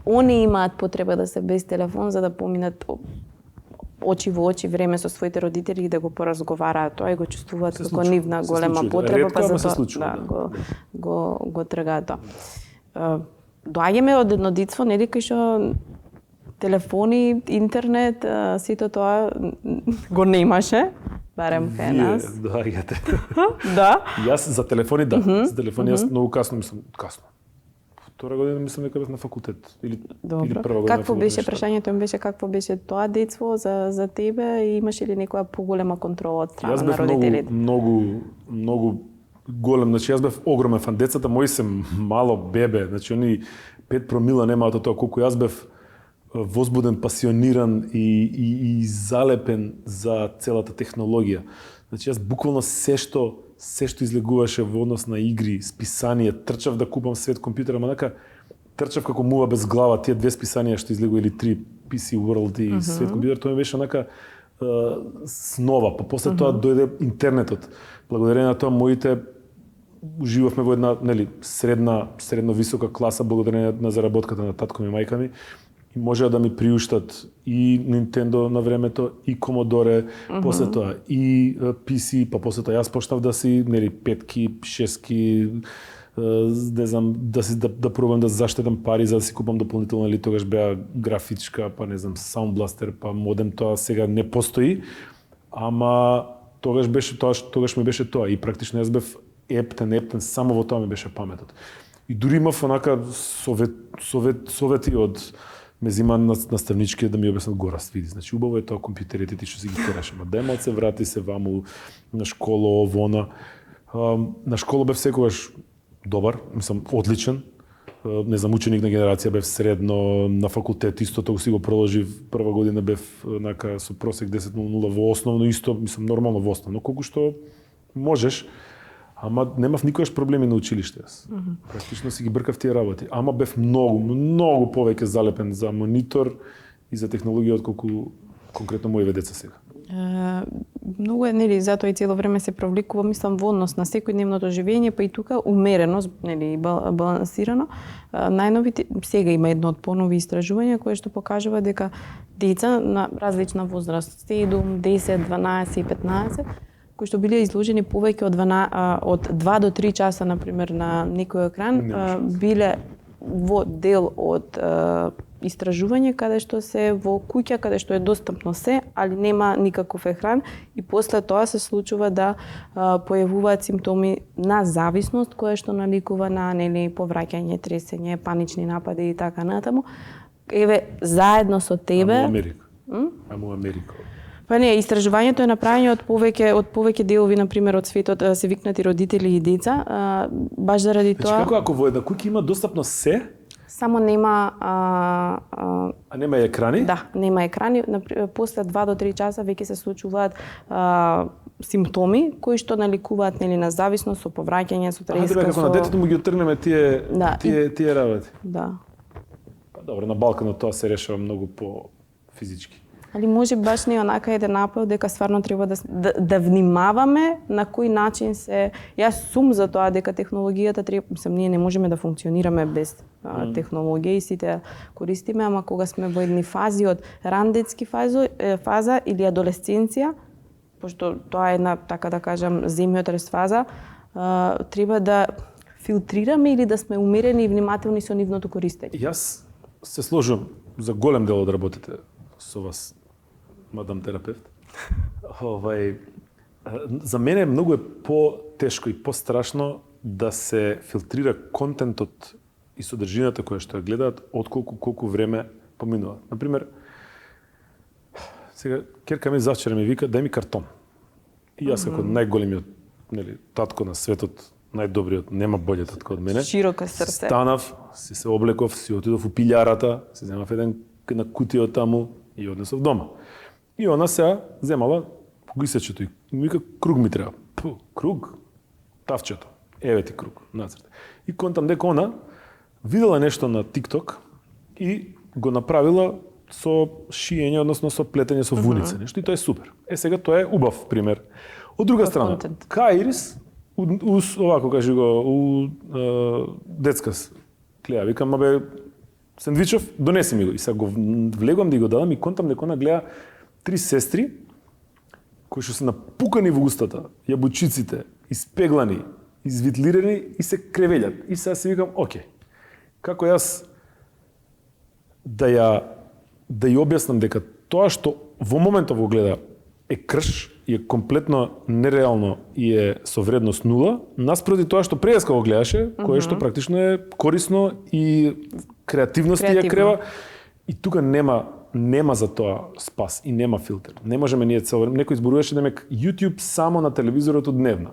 они имаат потреба да се без телефон за да поминат очи во очи време со своите родители и да го поразговараат тоа и го чувствуваат како нивна голема потреба, па за тоа го тргаат тоа. Доаѓаме од едно детство, нели, кај што телефони, интернет, сето тоа го немаше, барем кај нас. Вие доаѓате. Да. Јас за телефони за телефони јас многу касно. Втора година мислам дека бев на факултет или прва година. Како беше прашањето им беше какво беше тоа детство за тебе и имаше ли некоја поголема контрола од страна на родителите? Јас бев многу голем, значи јас бев огромен фан. Децата мои се мало бебе, значи они 5 промила немаат од тоа колку јас бев возбуден, пасиониран и залепен за целата технологија. Значи јас буквално се што излегуваше во однос на игри, списание, трчав да купам свет компјутер, ама така трчав како мува без глава, тие 2 списанија што излегува или 3, PC World и свет компјутер, тоа ми беше онака снова. Па после тоа дојде интернетот. Благодарение на тоа моите уживавме во една, нели, средно висока класа благодарение на заработката на татко ми и мајка ми. и можеа да ми приуштат и Nintendo на времето, и Commodore, после тоа и PC, па после тоа јас почнав да си, нели, 5-ки, 6-ки, не знам, да пробам да заштедам пари за да си купам дополнително, или тогаш беа графичка, па не знам, Sound Blaster, па модем, тоа сега не постои, ама тогаш ми беше тоа и практично јас бев ептен, само во тоа ми беше паметот. И дури имав онака совети од ме зима наставнички да ми објаснат Гораст, види, значи убаво е тоа компјутерите ти што си ги тераш, ама дај малце врати се ваму на школа, овона. На школа бев секогаш добар, мислам, одличен. Не знам, ученик на генерација бев средно, на факултет исто тоа си го продолжив. Прва година бев онака со просек 10.00 во основно исто, мислам, нормално во основно, колку што можеш. Ама немав никогаш проблеми на училиште јас. Практично си ги бркав тие работи. Ама бев многу повеќе залепен за монитор и за технологија отколку конкретно моите деца сега. Многу е, нели, затоа и цело време се провлекува, мислам, во однос на секојдневното живење, па и тука умереност, нели, балансирано. Најновите, сега има едно од понови истражувања кое што покажува дека деца на различна возраст, 7, 10, 12 и 15, кои што биле изложени повеќе од 2 до 3 часа, например, на некој екран, биле во дел од истражување каде што се во куќа, каде што е достапно се, али нема никаков екран и после тоа се случува да појавуваат симптоми на зависност која што наликува на, нели, повраќање, тресење, панични напади и така натаму. Еве, заедно со тебе... Амо Америка. Па не, истражувањето е направено од повеќе делови, например, од светот, се викнати родители и деца, баш заради тоа. Значи, како ако во една куќа има достапно се? Само нема... А нема екрани? Да, нема екрани. После 2 до 3 часа веќе се случуваат симптоми кои што наликуваат, нели, на зависност, со повраќање, со треска. Како на детето му ги отргнеме тие работи. Да. Па добро, на Балканот тоа се решава многу по физички. Али може баш не онака еден апел дека стварно треба да внимаваме на кој начин се... Јас сум за тоа дека технологијата треба... Мислам, ние не можеме да функционираме без технологија и сите користиме, ама кога сме во едни фази од рандетски фаза или адолесценција, пошто тоа е една, така да кажам, земјотрес фаза, треба да филтрираме или да сме умерени и внимателни со нивното користење. Јас се сложувам за голем дел од работите со вас, мадам терапевт. За мене многу е по-тешко и по-страшно да се филтрира контентот и содржината која што ја гледаат отколку колку време поминува. Например, сега керка ми завчера ми вика дај ми картон. И јас како најголемиот, нели, татко на светот, најдобриот, нема боле татко од мене. Широко срце. Станав, се облеков, си отидов у пилјарата, се земав еден на кутија таму и однесов дома. И она сега земала гисечето и ми вика круг ми треба. Круг? Тавчето. Еве ти круг, нацрт. И контам дека она видела нешто на TikTok и го направила со шиење, односно со плетење со вуница, нешто, и тоа е супер. Сега тоа е убав пример. Од друга страна, Каирис, овако кажи го, детска гледа, викам, бе, сендвичов, донеси ми го. И сега го влегувам да го дадам и контам дека она гледа 3 сестри, кои што се напукани во устата, јабучиците, испеглани, извитлирани и се кревелјат. И сега си викам, окей, како јас да ја објаснам дека тоа што во моментот го гледа е крш и е комплетно нереално и е со вредност нула, наспроти тоа што преска го гледаше, кое што практично е корисно и креативност ја крева. И тука нема за тоа спас и нема филтер. Не можеме ние цело време. Некој зборуваше дека YouTube само на телевизорот дневна.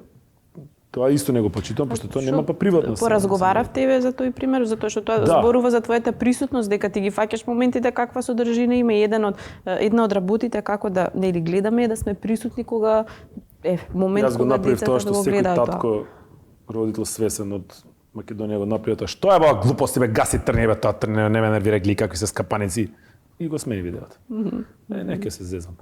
Тоа исто не го почитувам, пошто тоа нема па приватност. Поразговаравте за тој пример, затоа што тоа зборува за твојата присутност, дека ти ги фаќаш моментите каква содржина има и една од работите како да нели гледаме да сме присутни кога момент кога децата да го гледаат тоа. Татко, родител свесен од Македонија го направи тоа. Што е баа глупости бе, гаси трне бе, тоа трне, не ме нервира, гледај какви се скапаници. И го смеи видеото. Нека се зезвам.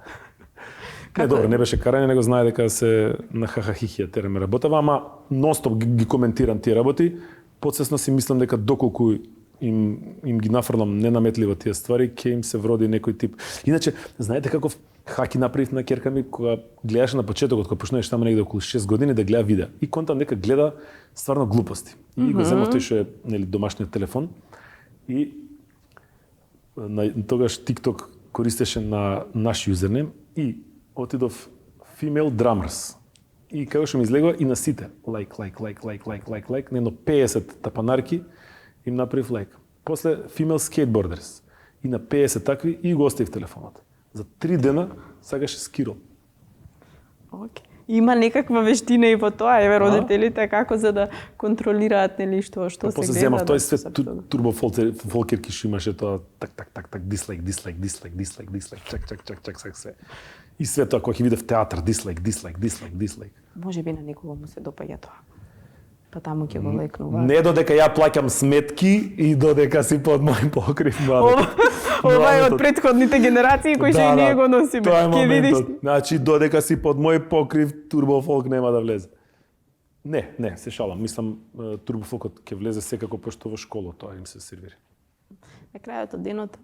Не, добро, не беше карање, него знае дека се на хахахихија тереме работава, ама нонстоп ги коментирам тие работи. Подсвесно си мислам дека доколку им ги нафрлам ненаметливо тие ствари, ќе им се вроди некој тип. Иначе, знаете каков хаки направив на ќерка ми кога гледаше на почетокот, кога почнуваше таму негде околу 6 години да гледа видеа. И контам дека гледа стварно глупости. И го земав тој што е домашниот телефон и тогаш TikTok користеше на наш юзернем и отидов female drummers. И како што ми излегува и на сите лайк, на едно 50 тапанарки им направив лайк. После female skateboarders и на 50 такви и го оставив телефонот. За 3 дена сакаше скирол. Okay. Има некаква вештина и во тоа, еве родителите како за да контролираат нели што се гледа. После земав тој свет турбо фолкерки што имаше тоа так дислайк, чак све. И све тоа кога ќе видев театар дислайк. Може би на некого му се допаѓа тоа. Па таму ќе го лекнува. Не додека ја плаќам сметки и додека си под мој покрив Ова е од претходните генерации кои што и ние го носиме. Тоа е моментот. Значи додека си под мој покрив турбофолк нема да влезе. Не, се шалам. Мислам турбофолкот ќе влезе секако пошто во школа тоа им се сервира. На крајот од денот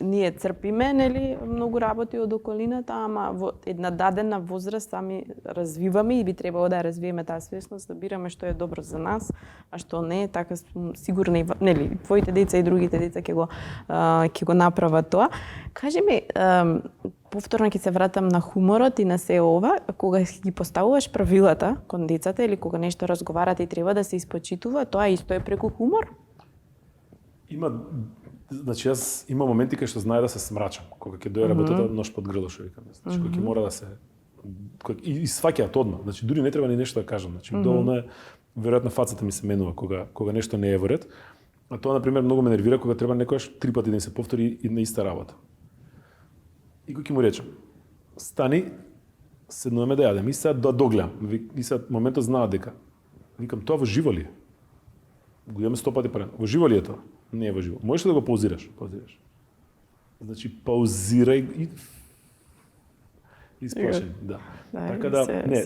ние црпиме нели многу работи од околината, ама во една дадена возраст сами развиваме и би требало да развиеме таа свесност, да бираме што е добро за нас, а што не е, така сум сигурна и нели твоите деца и другите деца ќе го направат тоа. Кажи ми, повторно ќе се вратам на хуморот и на се ова, кога ги поставуваш правилата кон децата или кога нешто разговарате и треба да се испочитува, тоа исто е преку хумор? Значи јас има моменти кај што знае да се смрачам, кога ќе дојде работата нож под грло што викам. Значи кога ќе мора да се и сваќаат одма. Значи дури не треба ни нешто да кажам. Значи доволно е веројатно фацата ми се менува кога нешто не е во ред. А тоа на пример многу ме нервира кога треба некојаш 3 пати да се повтори и на иста работа. И кога ќе му речам: "Стани, седнуваме да јадеме." И сега да догледам. И сега моментот знаат дека викам тоа во живо ли е? Го имаме 100 пати пред. Во живо ли е тоа? Не е во живо. Можеш ли да го паузираш? Значи паузирај и сплашен, да. Така да не,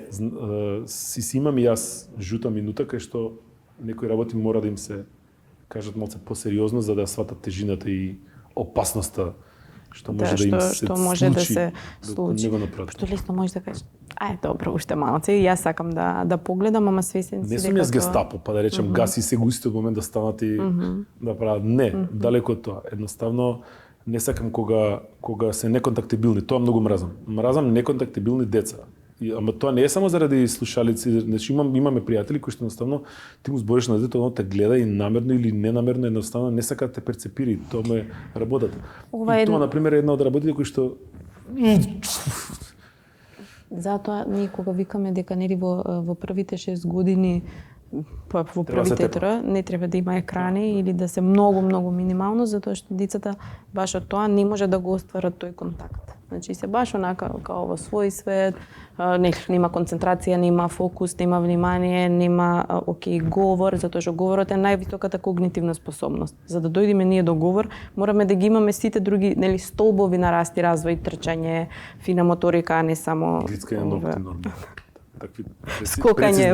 си имам и јас жута минута кај што некои работи мора да им се кажат малце посериозно за да сватат тежината и опасноста што може да им се случи. Што лесно може да кажеш: "Ај, добро, уште малце, и јас сакам да погледам, ама свесен си дека не сум јас гестапо, па да речем гаси се го истиот момент да станат и да прават. Не, далеко од тоа. Едноставно не сакам кога се неконтактибилни, тоа многу мразам. Мразам неконтактибилни деца. Ама тоа не е само заради слушалици, значи имаме пријатели кои што едноставно ти му збориш на детето, оно те гледа и намерно или ненамерно едноставно не сака да те перцепира, тоа му е работата. И тоа на пример е една од работите кои што затоа ние кога викаме дека нели во првите 6 години во првите троа не треба да има екрани или да се многу минимално, затоа што децата баш од тоа не може да го остварат тој контакт. Значи се баш онака као во свој свет, нема концентрација, нема фокус, нема внимание, нема говор, затоа што говорот е највисоката когнитивна способност. За да дојдеме ние до говор, мораме да ги имаме сите други нели столбови на раст и развој, трчање, фина моторика, а не само грицкање ногти нормално. Скокање,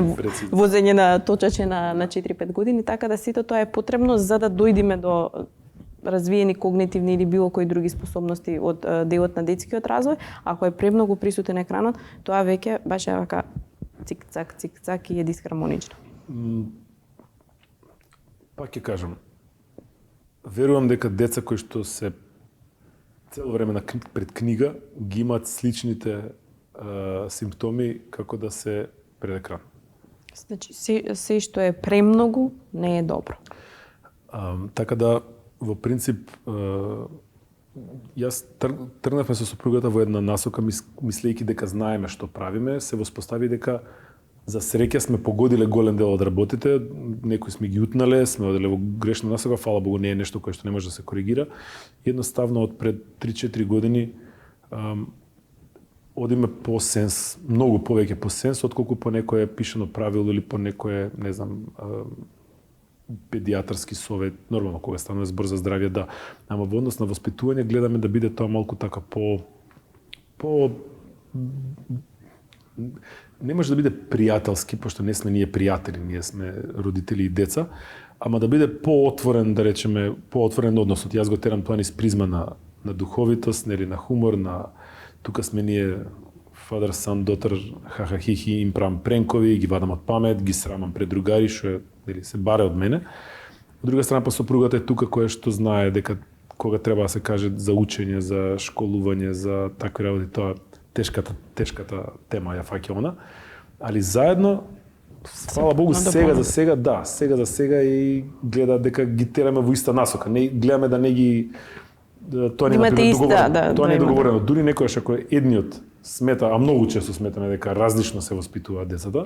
возење на точаче на 4-5 години, така да сите тоа е потребно за да дојдеме до развиени когнитивни или било кои други способности од делот на детскиот развој. Ако е премногу присутен екранот, тоа веќе баш е вака цик-цак и е дисхармонично. Пак ќе кажам, верувам дека деца кои што се цело време пред книга ги имаат сличните симптоми како да се пред екран. Значи, се што е премногу не е добро. Така да, во принцип, јас тргнавме со сопругата во една насока, мислејќи дека знаеме што правиме, се воспостави дека за среќа сме погодиле голем дел од работите, некои сме ги утнале, сме оделе во грешна насока, фала Богу не е нешто кое што не може да се коригира. Едноставно од пред 3-4 години одиме по сенс, многу повеќе по сенс, отколку по некое пишано правило или по некое, не знам, педијатарски совет, нормално кога станува збор за здравје, да. Ама во однос на воспитување гледаме да биде тоа малку така не може да биде пријателски, пошто не сме ние пријатели, ние сме родители и деца, ама да биде поотворен, да речеме, поотворен односот. Јас го терам тоа низ призма на духовитост, нели, на хумор, на тука сме ние father, son, daughter, хахахихи, им правам пренкови, ги вадам од памет, ги срамам пред другари, што е, нели, се баре од мене. Од друга страна, па сопругата е тука која што знае дека кога треба да се каже за учење, за школување, за такви работи, тоа тешката тема ја фаќа она. Али заедно, фала Богу, сега за сега и гледа дека ги тераме во иста насока. Не гледаме да не ги тоа не е договорено. Тоа не е договорено. Дури некојаш ако едниот смета, а многу често сметаме дека различно се воспитуваат децата,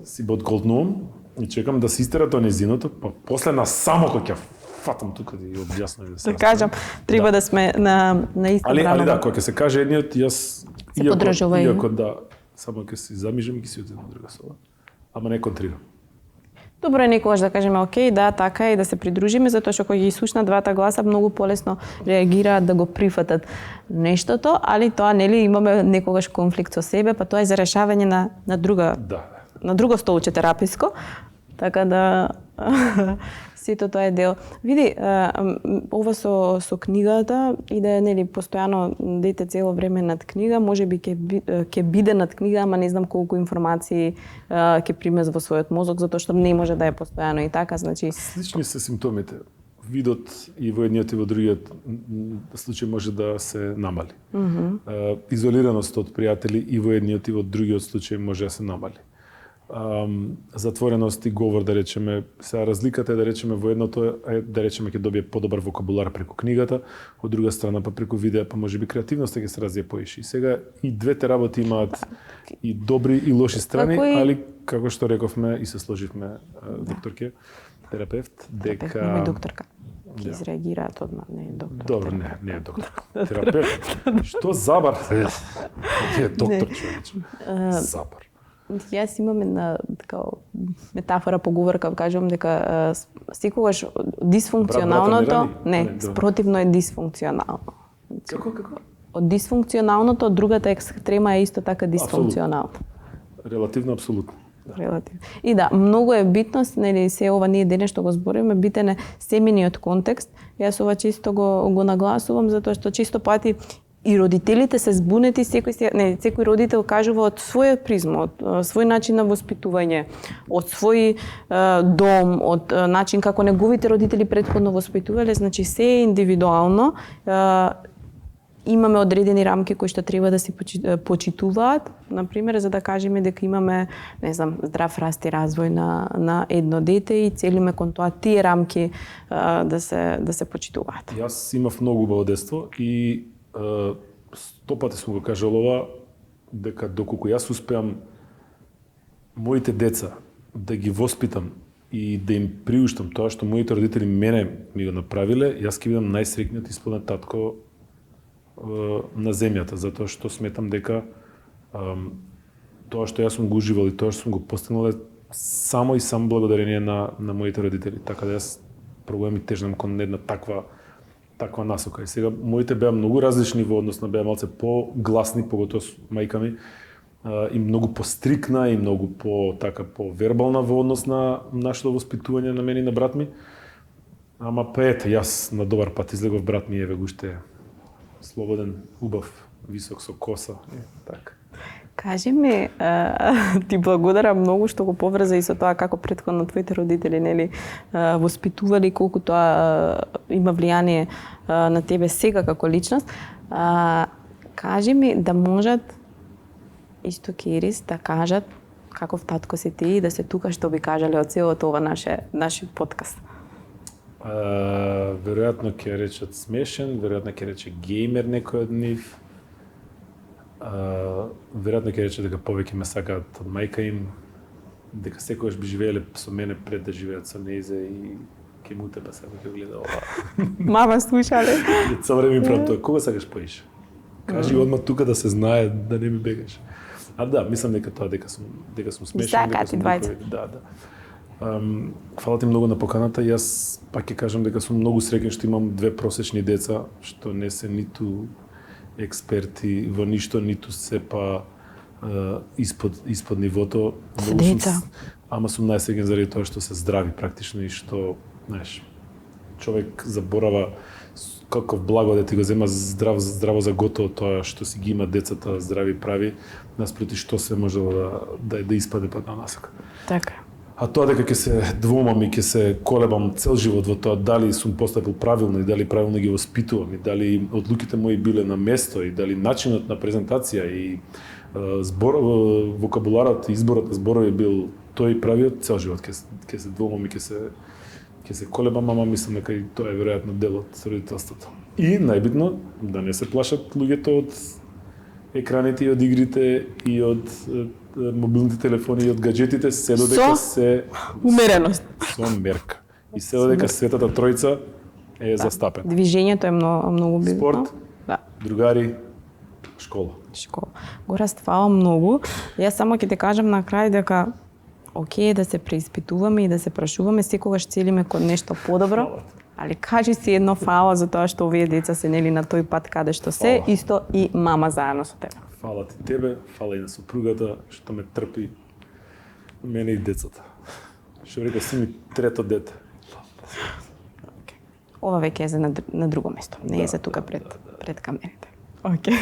си бодголтнувам и чекам да се истера тоа незиното, па после на само кога ќе фатам тука да ја објаснам да кажам, треба да сме на иста брана. Али да, кога ќе се каже едниот, јас иако да, само ќе се замижам и ќе си одам на друга соба. Ама не контрирам. Добро е некогаш да кажеме окей, да, така е, да се придружиме, затоа што кога ги слушнат двата гласа многу полесно реагираат да го прифатат нештото, али тоа нели имаме некогаш конфликт со себе, па тоа е за решавање на друга на друго столче тераписко, така да сето тоа е дел. Види, ова со книгата иде нели постојано дете цело време над книга, можеби ќе биде над книга, ама не знам колку информации ќе приме во својот мозок, затоа што не може да е постојано и така, значи слични се симптомите. Видот и во едниот и во другиот случај може да се намали. Изолираност од пријатели и во едниот и во другиот случај може да се намали. Затвореност и говор, да речеме, сега разликата е да речеме во едното е да речеме ќе добие подобар вокабулар преку книгата, од друга страна па преку видео па можеби креативноста ќе се развие поише. И сега и двете работи имаат и добри и лоши страни, али како што рековме и се сложивме докторке, терапевт, дека Мој докторка ќе изреагираат одма, не е доктор. Добро, не е доктор. Терапевт. Што забар? Не е доктор, човече. Забар. Јас имам една така метафора, поговорка, кажувам дека секогаш дисфункционалното, спротивно е дисфункционално. Како? Од дисфункционалното, од другата екстрема е исто така дисфункционално. Релативно, апсолутно. Релативно. И да, многу е битно, нели се ова ние денес што го збориме, битен е семениот контекст. Јас ова чисто го нагласувам затоа што чисто пати и родителите се збунети, секој родител кажува од своја призма, од свој начин на воспитување, од свој дом, од начин како неговите родители претходно воспитувале, значи се е индивидуално. Имаме одредени рамки кои што треба да се почитуваат, например, за да кажеме дека имаме, не знам, здрав раст и развој на едно дете и целиме кон тоа тие рамки да се почитуваат. Јас имав многу убаво детство и 100 пати сум го кажал ова, дека доколку јас успеам моите деца да ги воспитам и да им приуштам тоа што моите родители мене ми го направиле, јас ќе бидам најсреќниот исполнет татко на земјата, затоа што сметам дека тоа што јас сум го уживал и тоа што сум го постигнал е само и само благодарение на моите родители. Така да јас пробувам и тежнам кон една таква насока. И сега моите беа многу различни во однос на беа малце по-гласни, поготоа мајка ми, и многу пострикна и многу по-вербална во однос на нашето воспитување на мене и на брат ми. Ама па ете, јас на добар пат излегов, брат ми еве го уште слободен, убав, висок со коса, така. Кажи ми, ти благодарам многу што го поврза и со тоа како претходно твоите родители, нели, воспитували, колку тоа има влијание на тебе сега како личност. Кажи ми да можат исто Керис да кажат каков татко си ти и да се тука што би кажале од целото ова наш подкаст. Веројатно ќе речат смешен, веројатно ќе рече геймер некој од нив. Веројатно ќе рече дека повеќе ме сакаат од мајка им, дека секогаш би живееле со мене пред да живеат со нејзе и ќе му тебе само ќе гледа ова. Мама слушале. Цело време ми правам тоа, кога сакаш поише? Кажи одма тука да се знае, да не ми бегаш. Да, мислам дека тоа дека сум смешен, дека сум двајца. Да. Фала ти многу на поканата. Јас пак ќе кажам дека сум многу среќен што имам две просечни деца, што не се ниту експерти во ништо, ниту се па испод нивото. Се деца. Ама сум најсреќен заради тоа што се здрави практично и што, знаеш, човек заборава каков благодет ти го зема здраво за готово тоа што си ги има децата здрави прави, наспроти што се може да испаде под насока. Така. А тоа дека ќе се двомам и ќе се колебам цел живот во тоа дали сум постапил правилно и дали правилно ги воспитувам и дали одлуките мои биле на место и дали начинот на презентација и вокабуларот и изборот на зборови бил тој правиот, цел живот ќе се двомам и ќе се колебам, ама мислам дека и тоа е веројатно дел од родителството. И најбитно да не се плашат луѓето од екраните и од игрите и од мобилните телефони и од гаджетите, се додека се умереност. Со мерка. И се додека светата тројца е застапена. Движењето е многу битно. Спорт, да. другари, школа. Го раствала многу. Јас само ќе ти кажам на крај дека окей да се преиспитуваме и да се прашуваме, секогаш целиме кон нешто подобро. Али кажи си едно фала за тоа што овие деца се нели на тој пат каде што се, исто и мама заедно со тебе. Фала ти тебе, фала и на супругата што ме трпи, мене и децата. Што река си ми трето дете. Ова веќе е за на друго место, не е за тука пред камерите. Окей.